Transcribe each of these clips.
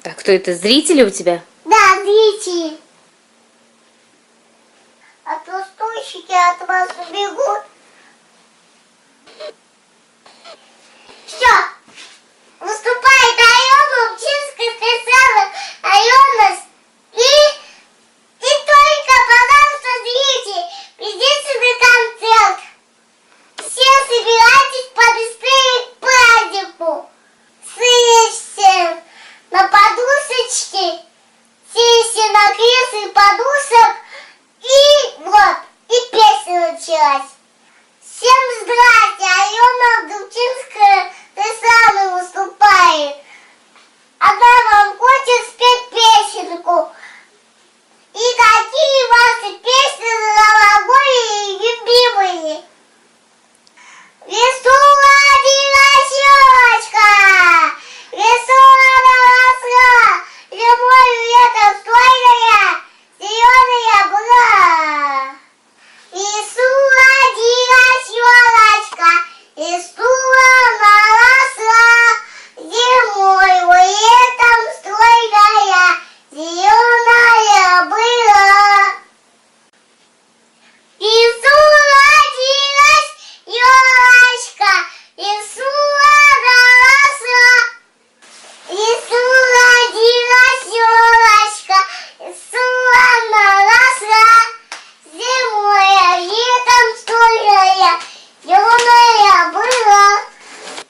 Так, кто это, зрители у тебя? Да, зрители. А толстойщики от вас убегут. Все. Выступает Алена Учинская, Стресала, Алена. И только, пожалуйста, зрители, придите на концерт. Все собирайтесь побыстрее к празднику. Садитесь на подушечки, садитесь на кресло и подушек. И вот, и песня началась. Всем здрасте, Алена Дубчинская, ты самый выступает. Она вам хочет спеть песенку. И какие ваши песни новогодние любимые? В лесу родилась елочка, в лесу она росла, зимой летом стройная, зеленая была. В лесу родилась елочка, в лесу она росла, зимой летом стройная, зеленая была. В лесу родилась елочка, в лесу она росла. В лесу родилась елочка, в лесу она росла. Зимой, летом стройная, зеленая была.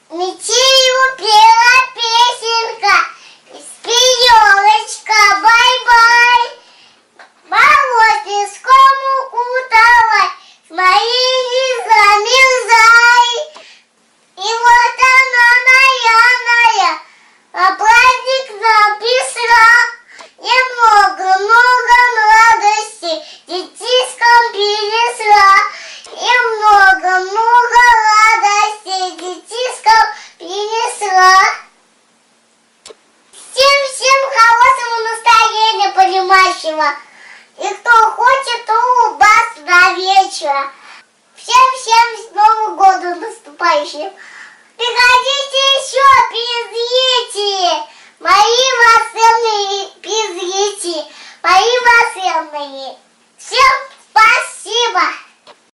Метелью пела песенка, спи, елочка, бай-бай. Мороз песком укутала, смотри, замерзай. И вот она наявная, а праздник нам пришла. Много-много радости детишкам принесла. И много-много радости детишкам принесла. Всем хорошего настроения, понимающего. И кто хочет, то улыбаться до вечера. Всем с Новым годом наступающим. Приходите еще.